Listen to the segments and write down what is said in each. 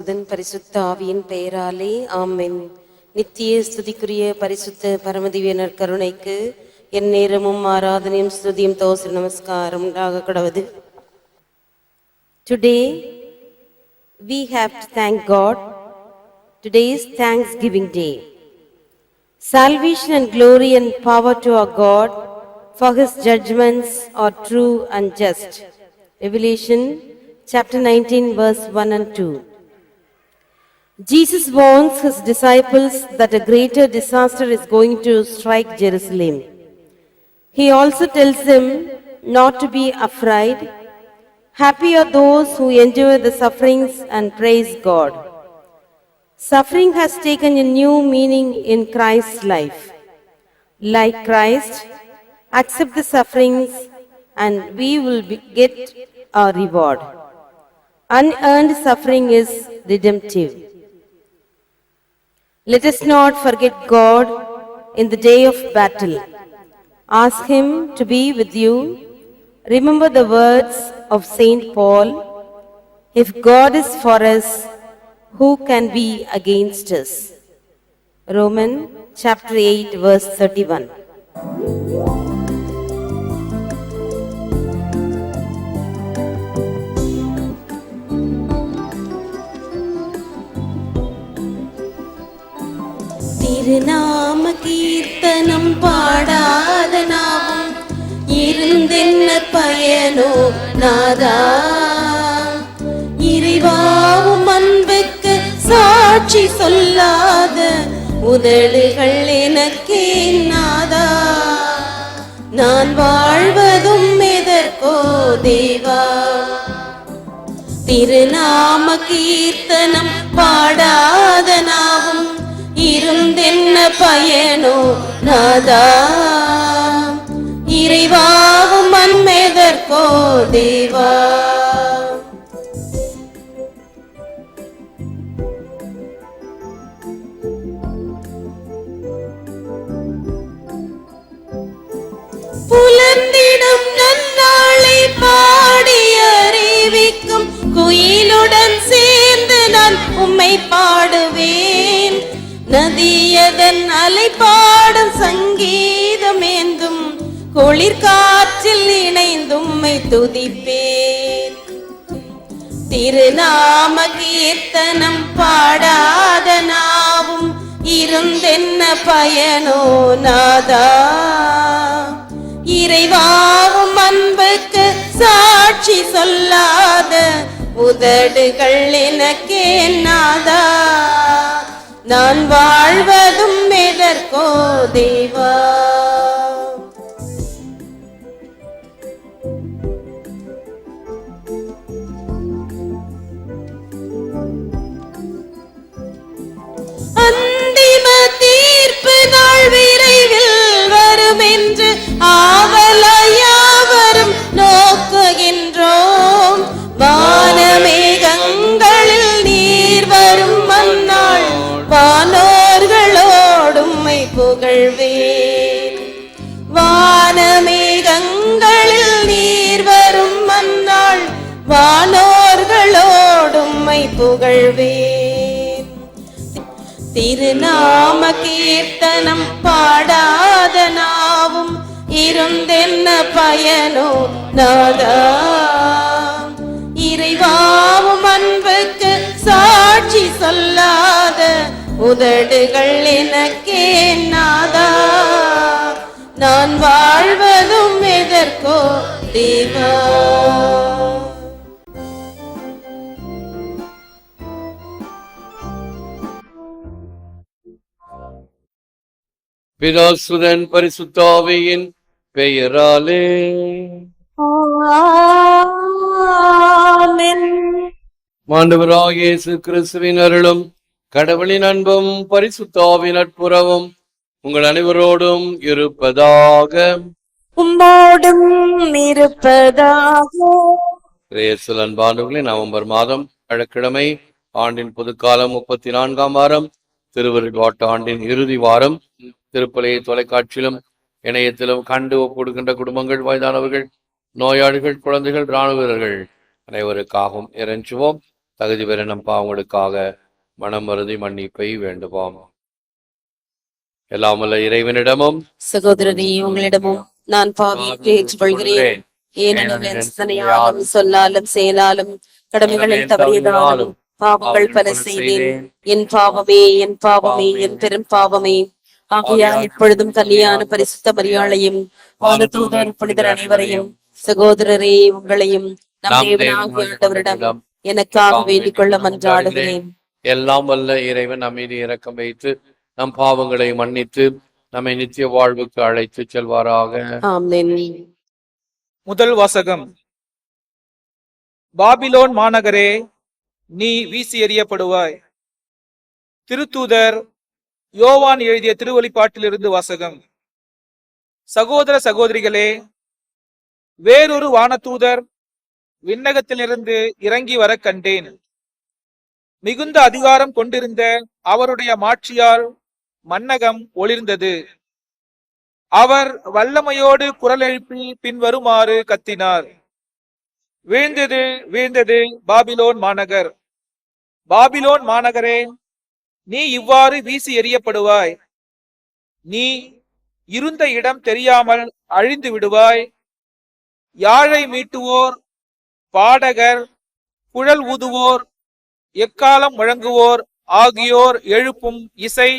அதன் பரிசுத்த ஆவியின் பெயராலே ஆமென். நித்திய ஸ்துதிக்குரிய பரிசுத்த பரமதிவியனர் கருணைக்கு என் நேரமும் ஆராதனையும் ஸ்துதியும் தோசை நமஸ்காரம் உண்டாக கடவது. Today we have to thank God. Today is Thanksgiving Day. Salvation and glory and power to our God, for his judgments are true and just. Revelation chapter 19 verse 1 and 2. Jesus warns his disciples that a greater disaster is going to strike Jerusalem. He also tells them not to be afraid. Happy are those who endure the sufferings and praise God. Suffering has taken a new meaning in Christ's life. Like Christ, accept the sufferings and we will get our reward. Unearned suffering is redemptive. Let us not forget God in the day of battle. Ask him to be with you. Remember the words of Saint Paul, if God is for us, who can be against us? Romans chapter 8 verse 31. திருநாம கீர்த்தனம் பாடாத நாவும் இருந்தென்ன பயனோ நாதா, இறைவாவும் அன்புக்கு சாட்சி சொல்லாத உதடுகள் எனக்கே நாதா, நான் வாழ்வதும் எதற்கோ தேவா. திருநாம கீர்த்தனம் பாடாத நாவும் இருந்தென்ன பயனோ நாதா, இறைவாவும் அன்பெதற்கோ தேவா. புலர்ந்திடும் நன்னாளை பாடி அறிவிக்கும் குயிலுடன் சேர்ந்து நான் உம்மை பாடுவேன். நதியதன் அலை பாடும் சங்கீதம் ஏந்தும் குளிர் காற்றில் இணைந்தும்மை துதிப்பேன். திருநாம கீர்த்தனம் பாடாத நாவும் இருந்தென்ன பயனோ நாதா, இறைவாவும் அன்புக்கு சாட்சி சொல்லாத உதடுகள் எனக்கே நாதா, நான் வாழ்வதும் எதற்கோ தேவா. அந்திம தீர்ப்பு நாள் விரைவில் வரும் என்று ஆவலாயாவரும் நோக்குகின்றோம். வானமேகங்களில் நீர் வரும் மன்னாள் வானோர்களோடும்மை புகழ்வேன். வானமேகங்களில் நீர் வரும் மன்னாள் வானோர்களோடும்மை புகழ்வேன். திருநாம கீர்த்தனம் பாடாத நாவும் இருந்தென்ன பயனோ நாதா, இறைவாவும் அன்புக்கு சாட்சி சொல்லாத உதடுகள் எனக்கே நாதா, நான் வாழ்வதும் எதற்கோ தேவா. பிதாசுதன் பரிசுத்த ஆவியின் பெயராலே ஆமென். ஆண்டவராகிய இயேசு கிறிஸ்துவின் அருளும் கடவுளின் அன்பும் பரிசுத்த ஆவியின் நட்புறவும் உங்கள் அனைவரோடும் இருப்பதாக. உம்மோடும் இருப்பதாக. இயேசுவில் அன்பானவர்களே, நவம்பர் மாதம் வியாழக்கிழமை, ஆண்டின் பொதுக்காலம் 34ஆம் வாரம், திருவருட்பாட்டு ஆண்டின் இறுதி வாரம். திருப்பலியை தொலைக்காட்சியிலும் இணையத்திலும் கண்டு ஒப்புடுகின்ற குடும்பங்கள், வயதானவர்கள், நோயாளிகள், குழந்தைகள், இராணுவ வீரர்கள் அனைவருக்காகவும் இறைஞ்சுவோம். தகுதி பெற நம் பாவங்களுக்காக மனம் வருந்தி மன்னிப்பை வேண்டுவோம். எல்லாம் வல்ல இறைவனிடமும் சகோதரனே, உங்களிடமும் நான் பாவியை ஏற்றுக்கொள்கிறேன். ஏனெனில் என் சிந்தனையாலும் சொல்லாலும் செயலாலும் கடமைகளில் தவறியதாலும் பாவங்கள் பல செய்தேன். என் பாவமே, என் பாவமே, என் பெரும் பாவமே. ஆகையால் இப்பொழுதும் கல்யாண பரிசுத்த மரியாளையும் வானதூதர் புனிதர் அனைவரையும், சகோதரரே உங்களையும் நம் தேவனாகிய ஆண்டவரிடம் எனக்காக வேண்டிக் கொள்ள மன்றாடுகிறேன். எல்லாம் வல்ல இறைவன் நம் மீது இரக்கம் வைத்து நம் பாவங்களை மன்னித்து நம்மை நித்திய வாழ்வுக்கு அழைத்து செல்வாராக. ஆமென். முதல் வாசகம். பாபிலோன் மாநகரே, நீ வீசி எறியப்படுவாய். திருத்தூதர் யோவான் எழுதிய திருவெளிப்பாட்டிலிருந்து வாசகம். சகோதர சகோதரிகளே, வேறொரு வானதூதர் விண்ணகத்திலிருந்து இறங்கி வர கண்டேன். மிகுந்த அதிகாரம் கொண்டிருந்த அவருடைய மாட்சியால் மன்னகம் ஒளிர்ந்தது. அவர் வல்லமையோடு குரல் எழுப்பி பின்வருமாறு கத்தினார்: வீழ்ந்தது, வீழ்ந்தது பாபிலோன் மாநகர்! பாபிலோன் மாநகரே, நீ இவ்வாறு வீசி எறியப்படுவாய். நீ இருந்த இடம் தெரியாமல் அழிந்து விடுவாய். யாழை மீட்டுவோர், பாடகர், குழல் ஊதுவோர், எக்காலம் முழங்குவோர் ஆகியோர் எழுப்பும் இசை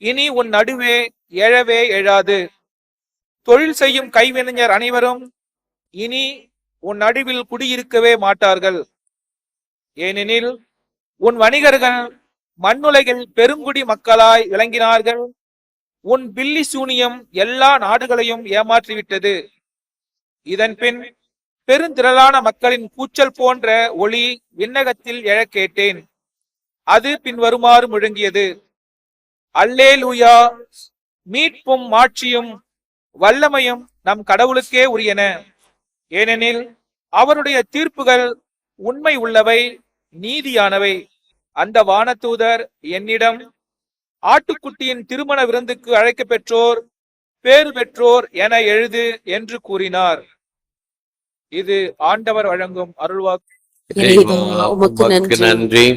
இனி உன் நடுவே எழவே எழாது. தொழில் செய்யும் கைவினைஞர் அனைவரும் இனி உன் நடுவில் குடியிருக்கவே மாட்டார்கள். ஏனெனில் உன் வணிகர்கள் மண்ணுலகில் பெருங்குடி மக்களாய் விளங்கினார்கள். உன் பில்லி சூனியம் எல்லா நாடுகளையும் ஏமாற்றிவிட்டது. இதன் பின் பெருந்திரளான மக்களின் கூச்சல் போன்ற ஒளி விண்ணகத்தில் எழக் கேட்டேன். அது பின்வருமாறு முழங்கியது: அல்லேலூயா! மீட்பும் மாட்சியும் வல்லமையும் நம் கடவுளுக்கே உரியன. ஏனெனில் அவருடைய தீர்ப்புகள் உண்மை உள்ளவை, நீதியானவை. அந்த வானதூதர் என்னிடம், ஆட்டுக்குட்டியின் திருமண விருந்துக்கு அழைக்க பெற்றோர் பேறு பெற்றோர் என எழுது என்று கூறினார். இது ஆண்டவர் வழங்கும் அருள்வாக்கு. உமக்கு நன்றி.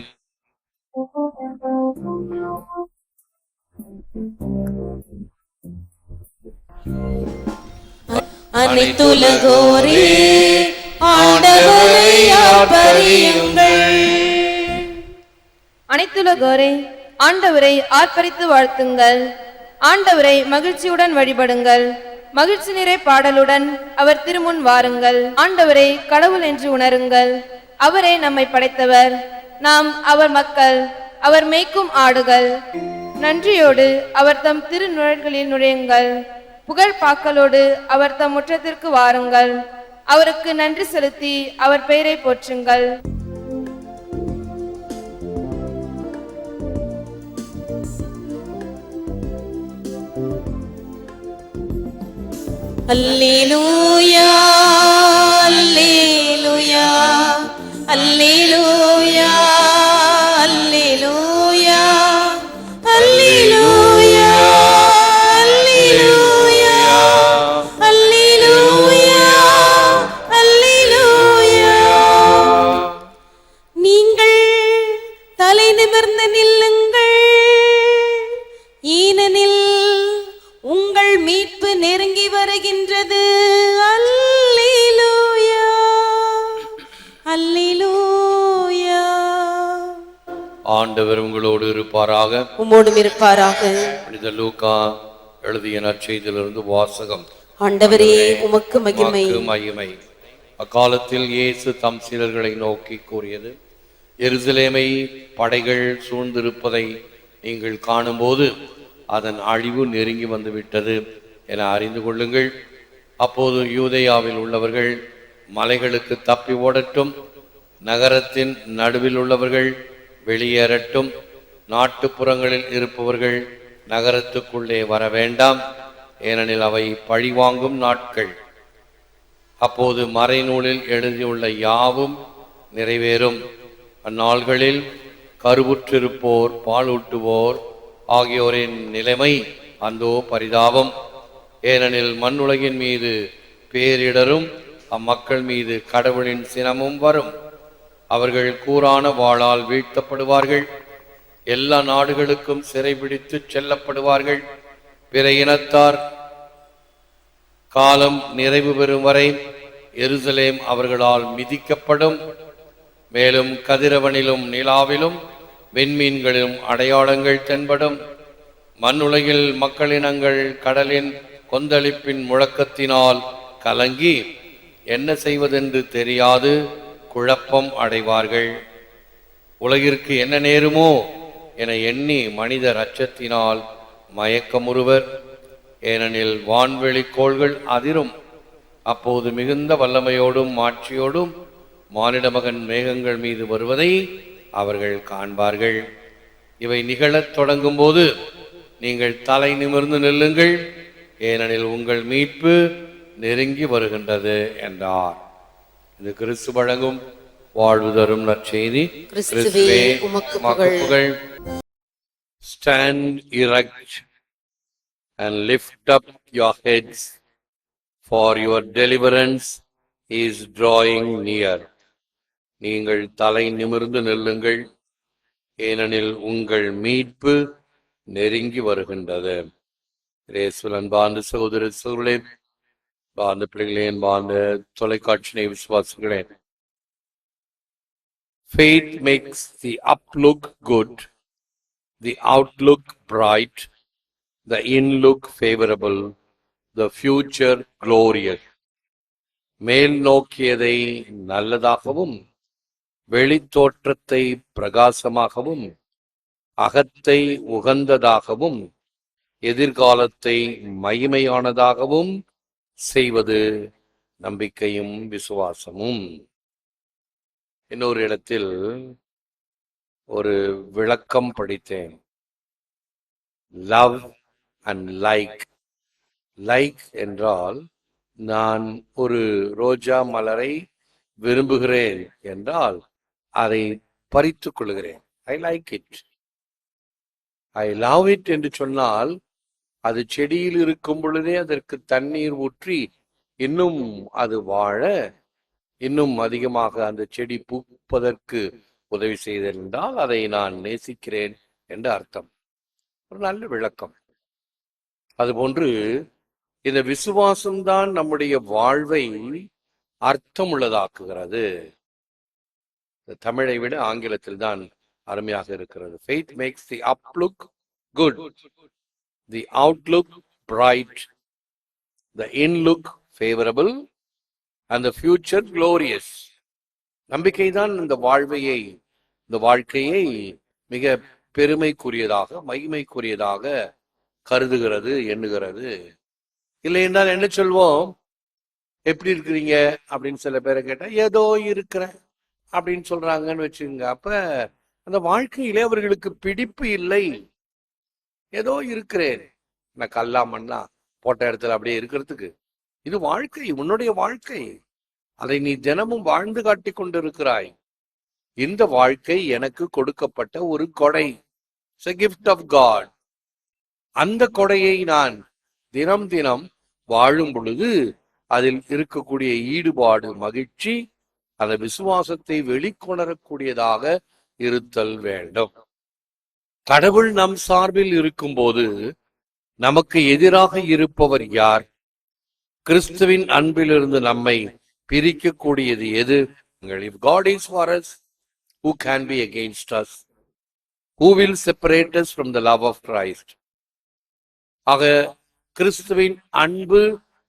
அனைத்துலகோரே ஆண்டவரை ஆர்ப்பரியுங்கள். அனைத்துலகோரே ஆண்டவரை ஆர்ப்பரித்து வாழ்த்துங்கள். ஆண்டவரை மகிழ்ச்சியுடன் வழிபடுங்கள். மகிழ்ச்சி நிறை பாடலுடன் அவர் திருமுன் வாருங்கள். ஆண்டவரை கடவுள் என்று உணருங்கள். அவரே நம்மை படைத்தவர், நாம் அவர் மக்கள், அவர் மேய்க்கும் ஆடுகள். நன்றியோடு அவர் தம் திருநுழைகளில் நுழையுங்கள். புகழ் பாக்களோடு அவர் தம் முற்றத்திற்கு வாருங்கள். அவருக்கு நன்றி செலுத்தி அவர் பெயரை போற்றுங்கள். அல்லேலூயா, அல்லேலூயா, அல்லேலூயா, அல்லேலூயா, அல்லேலூயா, அல்லேலூயா, அல்லேலூயா, அல்லேலூயா. நீங்கள் தலை நிமிர்ந்து நில்லுங்கள், ஏனெனில் உங்கள் மீட்பு நெருங்கி வருகின்றது. அல்லேலூயா, அல்லேலூயா. ஆண்டவர் உங்களோடு இருப்பாராக. உம்மோடும் இருப்பாராக. புனித லூக்கா எழுதிய நற்செய்தியிலிருந்து வாசகம். ஆண்டவரே, உமக்கு மகிமை. மகிமை. அக்காலத்தில் இயேசு தம் சீடர்களை நோக்கி கூறியது: எருசலேமை படைகள் சூழ்ந்திருப்பதை நீங்கள் காணும்போது அதன் அழிவு நெருங்கி வந்துவிட்டது என அறிந்து கொள்ளுங்கள். அப்போது யூதேயாவில் உள்ளவர்கள் மலைகளுக்கு தப்பி ஓடட்டும், நகரத்தின் நடுவில் உள்ளவர்கள் வெளியேறட்டும், நாட்டுப்புறங்களில் இருப்பவர்கள் நகரத்துக்குள்ளே வர வேண்டாம், ஏனெனில் அவை பழிவாங்கும் நாட்கள். அப்போது மறைநூலில் எழுதியுள்ள யாவும் நிறைவேறும். அந்நாள்களில் கருவுற்றிருப்போர், பாலூட்டுவோர் ஆகியோரின் நிலைமை அந்தோ பரிதாபம். ஏனெனில் மண்ணுலகின் மீது பேரிடரும் அம்மக்கள் மீது கடவுளின் சினமும் வரும். அவர்கள் கூரான வாளால் வீழ்த்தப்படுவார்கள். எல்லா நாடுகளுக்கும் சிறைபிடித்து செல்லப்படுவார்கள். பிற இனத்தார் காலம் நிறைவு பெறும் வரை எருசலேம் அவர்களால் மிதிக்கப்படும். மேலும் கதிரவனிலும் நிலாவிலும் விண்மீன்களிலும் அடையாளங்கள் தென்படும். மண்ணுலகில் மக்களினங்கள் கடலின் கொந்தளிப்பின் முழக்கத்தினால் கலங்கி என்ன செய்வதென்று தெரியாது குழப்பம் அடைவார்கள். உலகிற்கு என்ன நேருமோ என எண்ணி மனிதர் அச்சத்தினால் மயக்கமுறுவர். ஏனெனில் வான்வெளி கோள்கள் அதிரும். அப்போது மிகுந்த வல்லமையோடும் மாட்சியோடும் மானிட மகன் மேகங்கள் மீது வருவதை அவர்கள் காண்பார்கள். இவை நிகழத் தொடங்கும் போது நீங்கள் தலை நிமிர்ந்து நில்லுங்கள், ஏனெனில் உங்கள் மீட்பு நெருங்கி வருகின்றது என்றார். இது கிறிஸ்து வழங்கும் வாழ்வு தரும் நற்செய்தி. கிறிஸ்துவே உமக்கு புகழ். Stand erect and lift up your heads, for your deliverance is drawing near. நீங்கள் தலை நிமிர்ந்து நில்லுங்கள், ஏனெனில் உங்கள் மீட்பு நெருங்கி வருகின்றது. அன்பார்ந்த சகோதர சகோதரர்களே, அன்பார்ந்த பிள்ளைகளே, அன்பார்ந்த தொலைக்காட்சி விசுவாசிகளே, faith makes the uplook good, the outlook bright, the inlook favorable, the future glorious. மேல் நோக்கியதை நல்லதாகவும், வெளித்தோற்றத்தை பிரகாசமாகவும், அகத்தை உகந்ததாகவும், எதிர்காலத்தை மகிமையானதாகவும் செய்வது நம்பிக்கையும் விசுவாசமும். இன்னொரு இடத்தில் ஒரு விளக்கம் படித்தேன். Love and like. லைக் என்றால் நான் ஒரு ரோஜா மலரை விரும்புகிறேன் என்றால் அதை பறித்துக் கொள்கிறேன். I like it. I love it என்று சொன்னால் அது செடியில் இருக்கும் பொழுதே அதற்கு தண்ணீர் ஊற்றி இன்னும் அது வாழ, இன்னும் அதிகமாக அந்த செடி பூப்பதற்கு உதவி செய்தல் என்றால் அதை நான் நேசிக்கிறேன் என்று அர்த்தம். ஒரு நல்ல விளக்கம். அதுபோன்று இந்த விசுவாசம்தான் நம்முடைய வாழ்வை அர்த்தமுள்ளதாக்குகிறது. தமிழை விட ஆங்கிலத்தில் தான் அருமையாக இருக்கிறது. Faith makes the uplook good, the outlook bright, the inlook favorable, and the future glorious. நம்பிக்கை தான் இந்த வாழ்க்கையை மிக பெருமைக்குரியதாக, மகிமைக்குரியதாக கருதுகிறது, எண்ணுகிறது. இல்லை என்றால் என்ன சொல்வோம்? எப்படி இருக்கிறீங்க அப்படின்னு சில பேரை கேட்டா ஏதோ இருக்கிறேன் அப்படின்னு சொல்றாங்கன்னு வச்சுக்கோங்க. அப்ப அந்த வாழ்க்கையிலே அவர்களுக்கு பிடிப்பு இல்லை. ஏதோ இருக்கிறேன், நான் கல்லா மண்ணா போட்ட இடத்துல அப்படியே இருக்கிறதுக்கு. இது வாழ்க்கை, உன்னுடைய வாழ்க்கை. அதை நீ தினமும் வாழ்ந்து காட்டி கொண்டிருக்கிறாய். இந்த வாழ்க்கை எனக்கு கொடுக்கப்பட்ட ஒரு கொடை. It's a gift of God. அந்த கொடையை நான் தினம் தினம் வாழும் பொழுது அதில் இருக்கக்கூடிய ஈடுபாடு, மகிழ்ச்சி, அந்த விசுவாசத்தை வெளிக்கொணரக்கூடியதாக இருத்தல் வேண்டும். கடவுள் நம் சார்பில் இருக்கும்போது நமக்கு எதிராக இருப்பவர் யார்? கிறிஸ்துவின் அன்பிலிருந்து நம்மை பிரிக்கக்கூடியது எது? If God is for us, who can be against us? Who will separate us from the love of Christ? ஆக கிறிஸ்துவின் அன்பு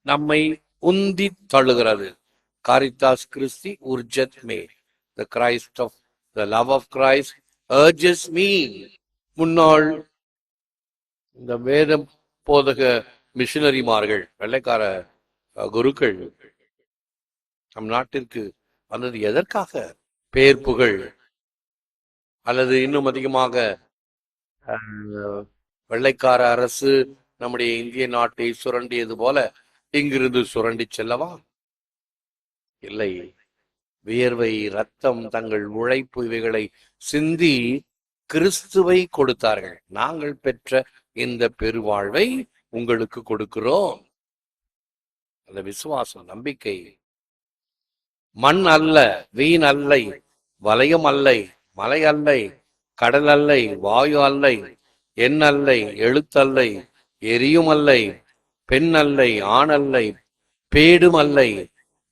நம்மை உந்தி தள்ளுகிறது. காரித்தாஸ் கிறிஸ்தி உர்ஜத் மே. The Christ of the love of Christ urges me. முன்னாள் இந்த வேத போதக மிஷனரிமார்கள், வெள்ளைக்கார குருக்கள் நம் நாட்டிற்கு வந்தது எதற்காக? பேர் புகழ், அல்லது இன்னும் அதிகமாக வெள்ளைக்கார அரசு நம்முடைய இந்திய நாட்டை சுரண்டியது போல இங்கிருந்து சுரண்டி செல்லவா? இல்லை. வியர்வை, ரத்தம், தங்கள் உழைப்பு இவைகளை சிந்தி கிறிஸ்துவை கொடுத்தார்கள். நாங்கள் பெற்ற இந்த பெருவாழ்வை உங்களுக்கு கொடுக்கிறோம். அந்த விசுவாசம், நம்பிக்கை மண் அல்ல, வீண் அல்ல, வலயம் அல்லை, மலை அல்லை, கடல் அல்லை, வாயு அல்லை, எண் அல்லை, எழுத்தல்லை, எரியும் அல்லை, பெண் அல்லை, ஆண் அல்லை, பேடும் அல்லை,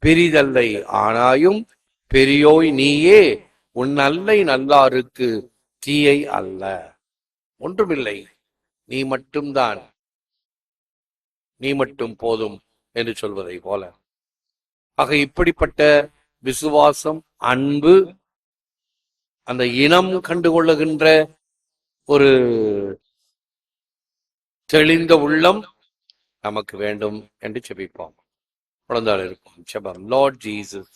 பிரிதல்லை, ஆனாயும் பெரியோய் நீயே உன் அல்லை நல்லாருக்கு தீயை அல்ல. ஒன்றுமில்லை, நீ மட்டும்தான், நீ மட்டும் போதும் என்று சொல்வதை போல. ஆக இப்படிப்பட்ட விசுவாசம், அன்பு, அந்த இனம் கண்டுகொள்ளுகின்ற ஒரு தெளிந்த உள்ளம் நமக்கு வேண்டும் என்று செபிப்போம். குழந்தைகள் இருக்கும் செபம். Lord Jesus,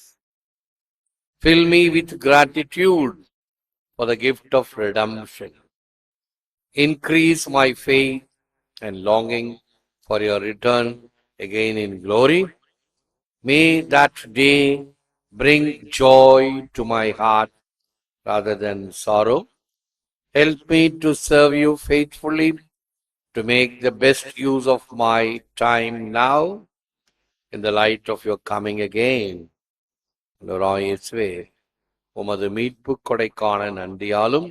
fill me with gratitude for the gift of redemption. Increase my faith and longing for your return again in glory. May that day bring joy to my heart rather than sorrow. Help me to serve you faithfully, to make the best use of my time now in the light of your coming again. இயேசுவே, உமது மீட்பு கொடைக்கான நன்றியாலும்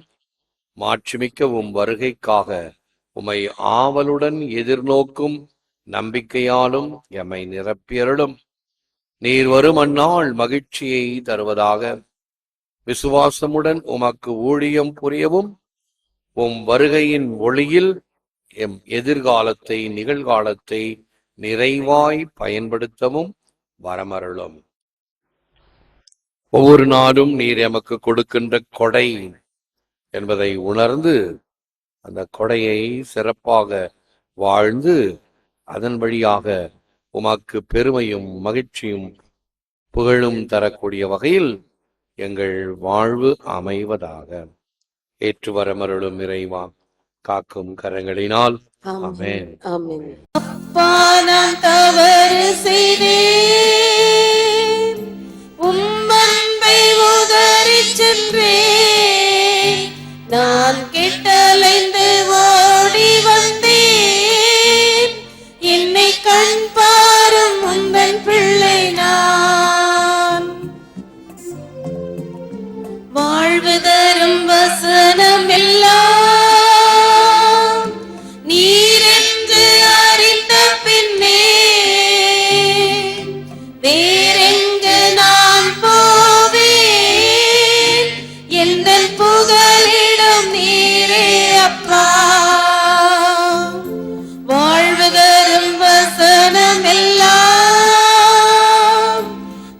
மாட்சிமிக்க உம் வருகைக்காக உம்மை ஆவலுடன் எதிர்நோக்கும் நம்பிக்கையாலும் எம்மை நிரப்பியருளும். நீர் வரும் அந்நாள் மகிழ்ச்சியை தருவதாக. விசுவாசமுடன் உமக்கு ஊழியம் புரியவும், உம் வருகையின் ஒளியில் எம் எதிர்காலத்தை, நிகழ்காலத்தை நிறைவாய் பயன்படுத்தவும் வரமருளும். ஒவ்வொரு நாளும் நீர் எமக்கு கொடுக்கின்ற கொடை என்பதை உணர்ந்து அந்த கொடையை சிறப்பாக வாழ்ந்து அதன் வழியாக உமக்கு பெருமையும் மகிழ்ச்சியும் புகழும் தரக்கூடிய வகையில் எங்கள் வாழ்வு அமைவதாக. ஏற்று வரமருளும் இறைவா, காக்கும் கரங்களினால். ஆமென். ஆமென். அப்பா, நான் தவறு செய்தேன், உம் அன்பை உதறிச் சென்றேன், நான் கெட்டலைந்து ஓடி வந்தேன், என்னை கண் பாரும் உந்தன் பிள்ளை நான். வாழ்வு தரும் வசனம் எல்லாம் நீரென்று அறிந்த பின்னே வேறெங்கு நான் போவேன், எந்தன் புகலிடம் நீரே அப்பா. வாழ்வு தரும் வசனம் எல்லாம்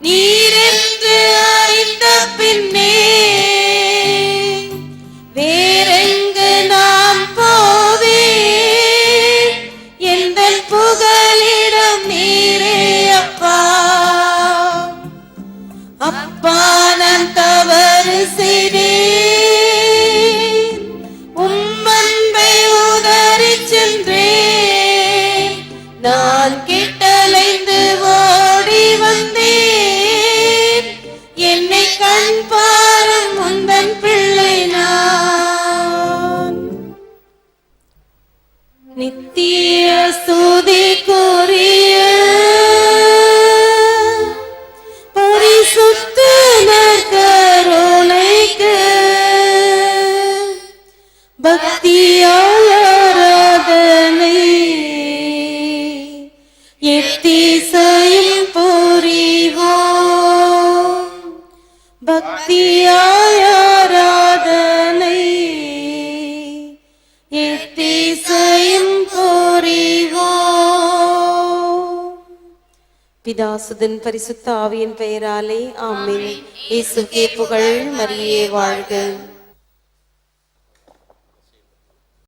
நீரென்று அறிந்த பின்னே வேறெங்கு நான் போவேன், எந்தன் புகலிடம் நீரே அப்பா. அப்பா, நான் தவறு செய்தேன், உம் அன்பை உதறிச் சென்றேன், நான் கெட்டலைந்து ஓடி வந்தேன், என்னை கண் பாரும் உந்தன் பிள்ளை நான். நித்திய ஸ்துதிக்குரிய பரிசுத்த நற்கருணைக்கு பக்தியால் ஆராதனை எத்திசையும் புரிவோம், பக்தியால் ஆராதனை எத்திசையும் புரிவோம். பிதாசுதன் பரிசுத்த ஆவியின் பெயராலே ஆமென். இயேசுவே புகழ், மரியே வாழ்க.